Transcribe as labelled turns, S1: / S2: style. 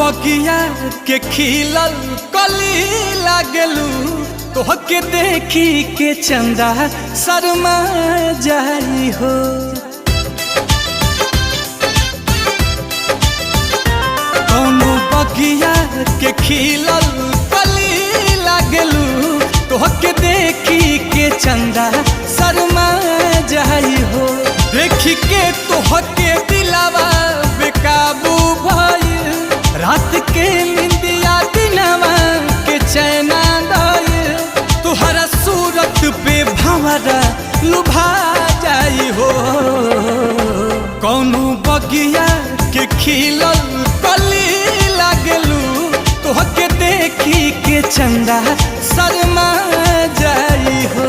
S1: बगिया के खिलल कली लागलू, तोहके देखी के चंदा शर्मा जाई हो। कौनो बगिया के खिलल कली लागलू, तोहके देखी के चंदा शर्मा जाई हो। देखी के तोहके दिलावा बेकाबू भइल, रात के निंदिया दिनवा के चैना गइल। तुहरा सूरत पे भंवरा लुभा जाई हो। कौनो बगिया के खिलल कली लागलू, तोहके देखी के चंदा शर्मा जाई हो।